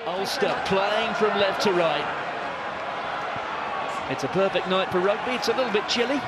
Ulster playing from left to right. It's a perfect night for rugby. It's a little bit chilly.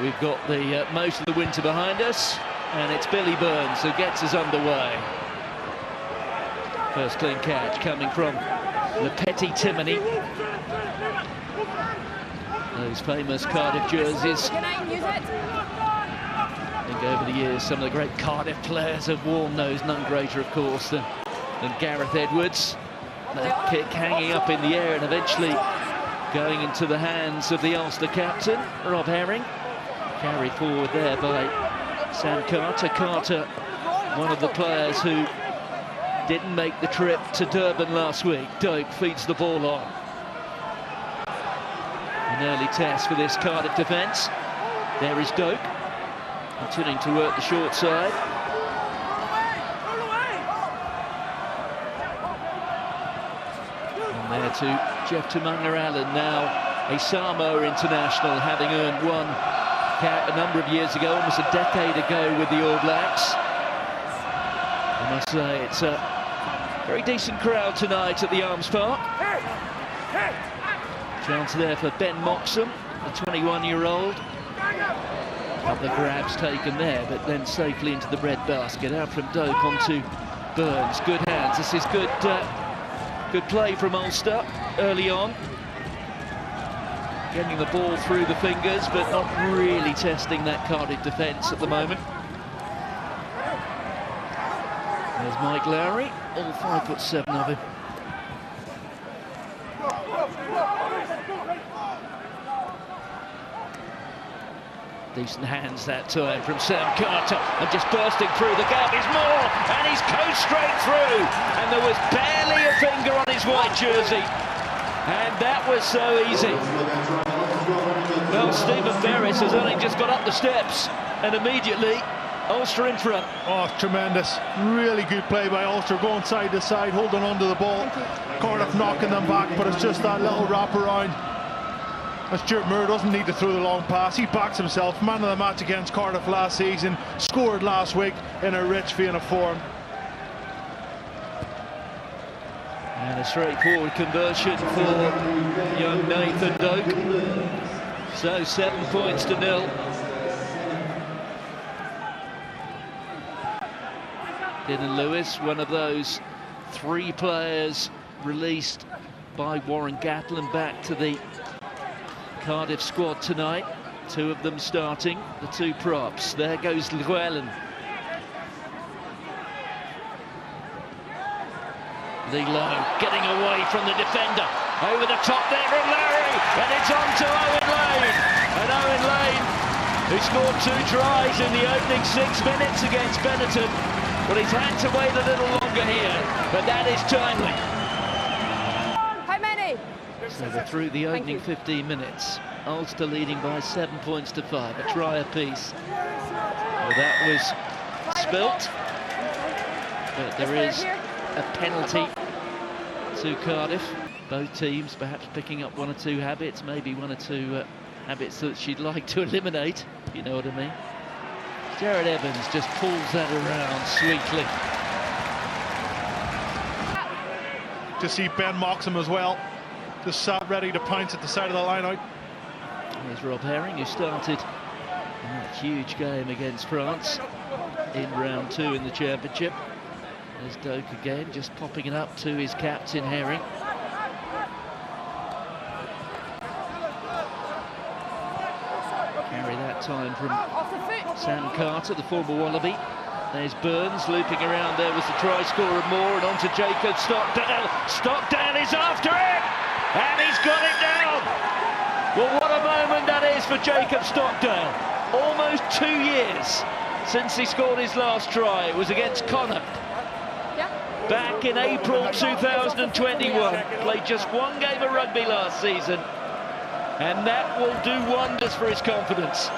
We've got the most of the winter behind us, and it's Billy Burns who gets us underway. First clean catch coming from Le Petit Timony. Those famous Cardiff jerseys. I think over the years some of the great Cardiff players have worn those, none greater of course than Gareth Edwards. That kick hanging up in the air and eventually going into the hands of the Ulster captain, Rob Herring. Carried forward there by Sam Carter. Carter, one of the players who didn't make the trip to Durban last week. Doak feeds the ball on. An early test for this Cardiff defence. There is Doak, continuing to work the short side. And there to Jeff Tumunga Allen, now a Samoa international, having earned one cap a number of years ago, almost a decade ago with the All Blacks. I must say it's a very decent crowd tonight at the Arms Park. Chance there for Ben Moxham, the 21-year-old. Couple of grabs taken there, but then safely into the breadbasket. Out from Doak onto Burns. Good hands. This is good play from Ulster early on. Getting the ball through the fingers, but not really testing that Cardiff defence at the moment. There's Mike Lowry, all 5'7" of him. Decent hands that time from Sam Carter, and just bursting through the gap is Moore, and he's coast straight through, and there was barely a finger on his white jersey, and that was so easy. Well, Stephen Ferris has only just got up the steps, and immediately Ulster in front. Oh, tremendous. Really good play by Ulster, going side to side, holding on to the ball. Cardiff knocking them back, but it's just that little wrap around. And Stewart doesn't need to throw the long pass. He backs himself. Man of the match against Cardiff last season. Scored last week in a rich vein of form. And a straightforward conversion for young Nathan Doak. So 7 points to 0. Dylan Lewis, one of those 3 players released by Warren Gatland back to the Cardiff squad tonight. 2 of them starting, the 2 props. There goes Llewellyn. Lilo getting away from the defender. Over the top there from Larry, and it's on to Owen Lane. And Owen Lane, who scored 2 tries in the opening 6 minutes against Benetton. But he's had to wait a little longer here, but that is timely. How many? So we're through the opening 15 minutes. Ulster leading by 7 points to 5, a try apiece. Well, that was spilt, but there is a penalty to Cardiff. Both teams perhaps picking up 1 or 2 habits, maybe 1 or 2 habits that she'd like to eliminate, if you know what I mean. Jared Evans just pulls that around sweetly. To see Ben Moxham as well, just sat ready to pounce at the side of the line out. There's Rob Herring, who started that huge game against France in round 2 in the championship. There's Doak again, just popping it up to his captain Herring. Carry that time from Sam Carter, the former Wallaby. There's Burns looping around. There was the try scorer Moore, and on to Jacob Stockdale. Stockdale is after it, and he's got it down. Well, what a moment that is for Jacob Stockdale. Almost 2 years since he scored his last try. It was against Connacht. Back in April 2021. Played just 1 game of rugby last season, and that will do wonders for his confidence.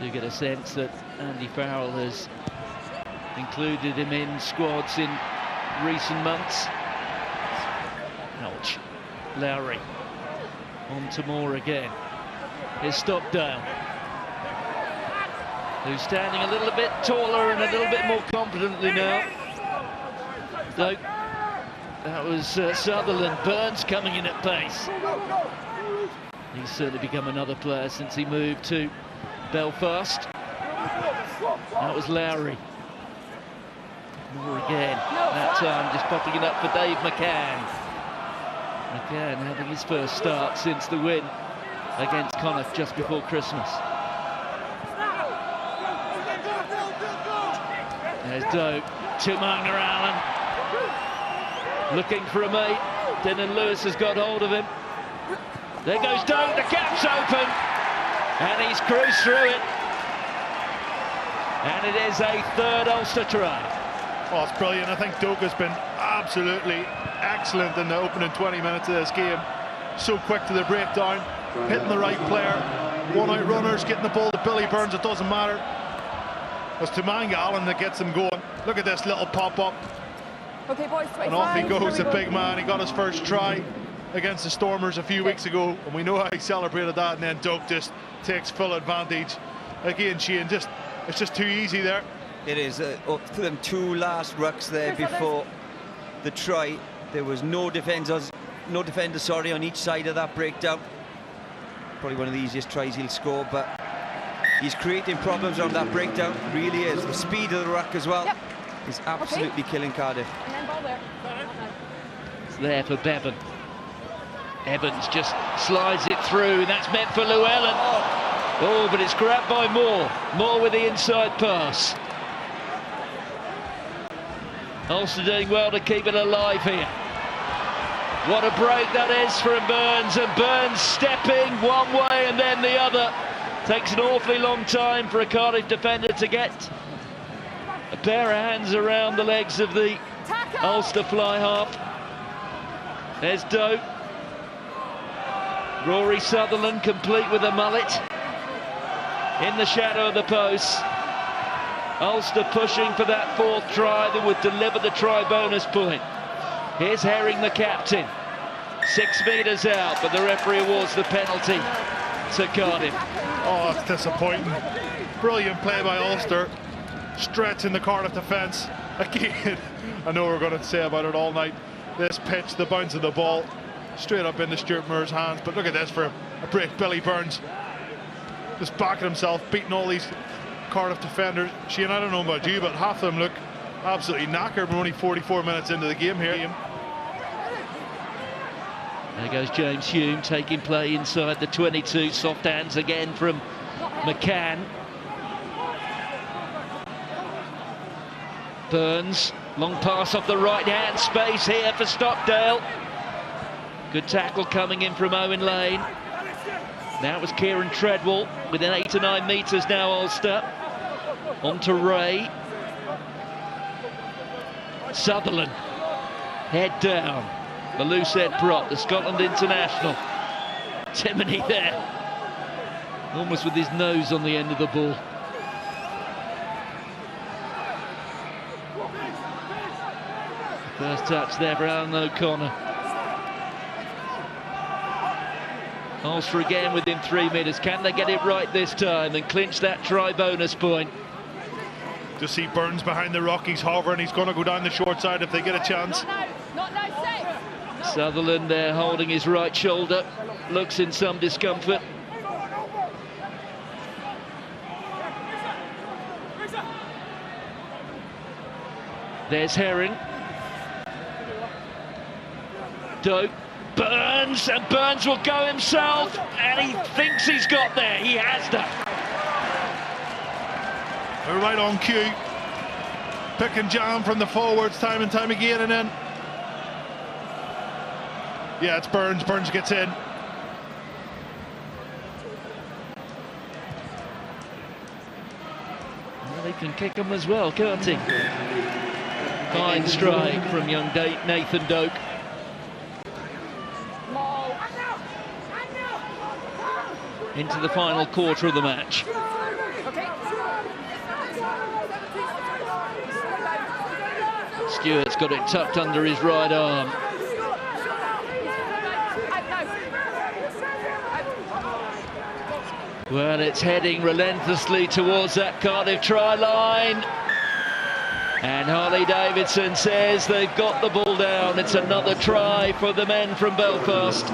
Do get a sense that Andy Farrell has included him in squads in recent months. Ouch. Lowry on to Moore again. Here's Stockdale. who's standing a little bit taller and a little bit more confidently now. Doak. That was Sutherland. Burns coming in at pace. He's certainly become another player since he moved to Belfast. That was Lowry. Moore again. That time just popping it up for Dave McCann. McCann having his first start since the win against Cardiff just before Christmas. There's Doak. Tumanga Allen. Looking for a mate. Denon Lewis has got hold of him. There goes Doak, the gap's open. And he's cruised through it. And it is a third Ulster try. Oh, it's brilliant. I think Doak has been absolutely excellent in the opening 20 minutes of this game. So quick to the breakdown, hitting the right player. One-out runners, getting the ball to Billy Burns, it doesn't matter. It's Tumanga Allen that gets him going. Look at this little pop-up. Okay, boys, and off he goes, the big man. He got his first try against the Stormers a few weeks ago, and we know how he celebrated that, and then Doak just takes full advantage. Again, Shane, it's just too easy there. It is. Up to them two last rucks there before the try. There was no defenders on each side of that breakdown. Probably one of the easiest tries he'll score, but he's creating problems on that breakdown. Really is. The speed of the ruck as well is absolutely killing Cardiff. And then ball there. It's there for Bevan. Evans just slides it through. That's meant for Llewellyn. Oh, but it's grabbed by Moore. Moore with the inside pass. Ulster doing well to keep it alive here. What a break that is from Burns, and Burns stepping one way and then the other. Takes an awfully long time for a Cardiff defender to get a pair of hands around the legs of the Ulster fly half. There's Doak. Rory Sutherland complete with a mullet. In the shadow of the post. Ulster pushing for that fourth try that would deliver the try bonus point. Here's Herring, the captain. 6 metres out, but the referee awards the penalty to Cardiff. Oh, it's disappointing. Brilliant play by Ulster. Stretching the Cardiff defence. Again, I know we're going to say about it all night. This pitch, the bounce of the ball, straight up into Stewart Moore's hands. But look at this for a break. Billy Burns just backing himself, beating all these Cardiff defenders. Shane, I don't know about you, but half of them look absolutely knackered. We're only 44 minutes into the game here. There goes James Hume taking play inside the 22. Soft hands again from McCann. Burns, long pass off the right hand, space here for Stockdale. Good tackle coming in from Owen Lane. Now it was Kieran Treadwell within 8 to 9 metres now, Ulster. On to Ray. Sutherland, head down. The loose head prop, the Scotland international. Timoney there. Almost with his nose on the end of the ball. First touch there for Alan O'Connor. Ulster again within 3 metres. Can they get it right this time and clinch that try bonus point? Just see Burns behind the rock. He's hovering. He's going to go down the short side if they get a chance. Sutherland there holding his right shoulder. Looks in some discomfort. There's Herring. Doak. Burns, and Burns will go himself, and he thinks he's got there. He has done. They're right on cue. Pick and jam from the forwards time and time again, and then yeah, it's Burns. Burns gets in. Well, he can kick them as well, can't he? Fine strike from young Nathan Doak. Into the final quarter of the match. Stewart's got it tucked under his right arm. Well, it's heading relentlessly towards that Cardiff try line. And Harley Davidson says they've got the ball down. It's another try for the men from Belfast.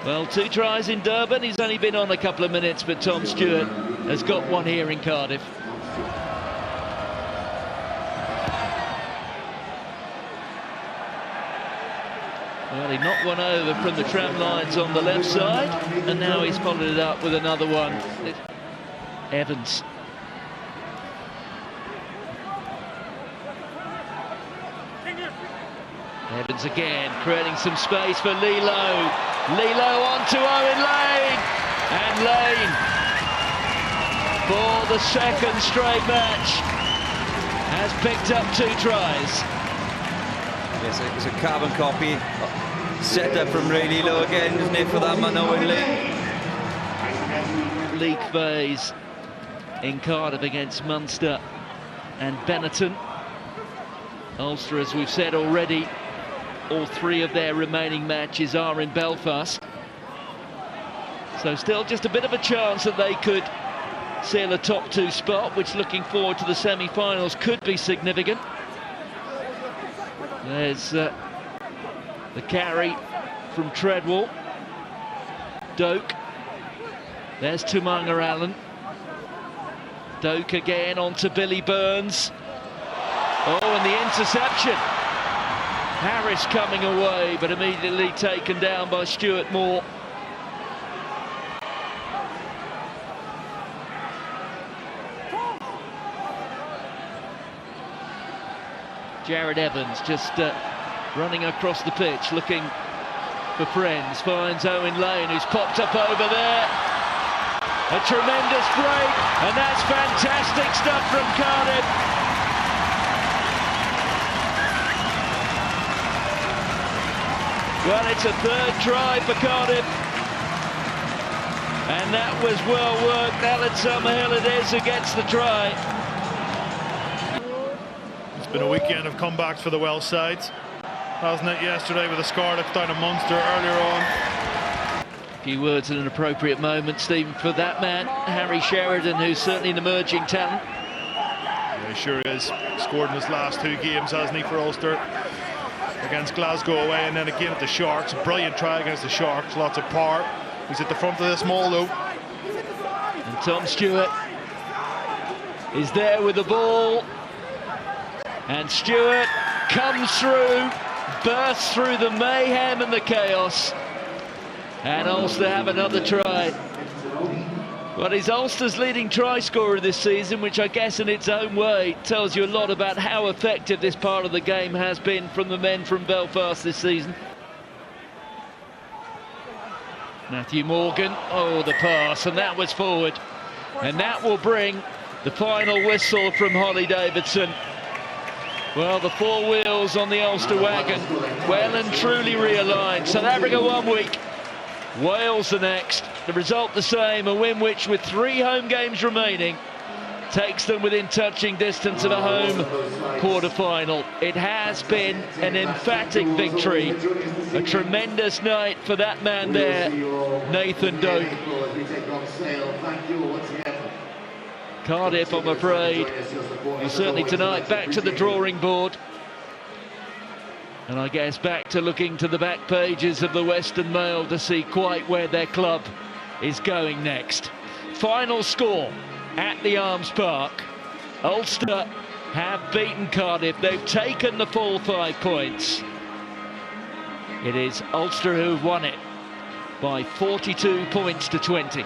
Well, 2 tries in Durban. He's only been on a couple of minutes, but Tom Stewart has got one here in Cardiff. Well, he knocked one over from the tram lines on the left side, and now he's followed it up with another one. Evans. Evans again, creating some space for Lilo. Lilo onto Owen Lane. And Lane, for the second straight match, has picked up 2 tries. Yes, it was a carbon copy. Set up from really low again, isn't it, for that man Owen Lane? League phase in Cardiff against Munster and Benetton. Ulster, as we've said already, all 3 of their remaining matches are in Belfast. So still just a bit of a chance that they could seal a top 2 spot, which, looking forward to the semi-finals, could be significant. There's the carry from Treadwell. Doak. There's Tumunga Allen. Doak again onto Billy Burns. Oh, and the interception. Harris coming away, but immediately taken down by Stuart Moore. Jared Evans just running across the pitch, looking for friends. Finds Owen Lane, who's popped up over there. A tremendous break, and that's fantastic stuff from Cardiff. Well, it's a 3rd try for Cardiff, and that was well worked. Alan Summerhill it is who gets the try. It's been a weekend of comebacks for the Welsh sides, hasn't it? Yesterday with the Scarlet down at Munster earlier on. A few words at an appropriate moment, Stephen, for that man, Harry Sheridan, who's certainly an emerging talent. Yeah, he sure is. Scored in his last 2 games, hasn't he, for Ulster? Against Glasgow away, and then again at the Sharks. A brilliant try against the Sharks, lots of power. He's at the front of this maul though. And Tom Stewart is there with the ball. And Stewart comes through, bursts through the mayhem and the chaos. And Ulster have another try. Well, he's Ulster's leading try scorer this season, which I guess in its own way tells you a lot about how effective this part of the game has been from the men from Belfast this season. Matthew Morgan, oh, the pass, and that was forward. And that will bring the final whistle from Holly Davidson. Well, the 4 wheels on the Ulster wagon, well and truly realigned. South Africa 1 week, Wales the next. The result the same, a win which, with 3 home games remaining, takes them within touching distance of a home quarter-final. It has been an emphatic victory, a tremendous night for that man there, Nathan Doak. Cardiff, I'm afraid, well, certainly tonight, back to the drawing board. And I guess back to looking to the back pages of the Western Mail to see quite where their club is going next. Final score at the Arms Park. Ulster have beaten Cardiff. They've taken the full 5 points. It is Ulster who've won it by 42 points to 20.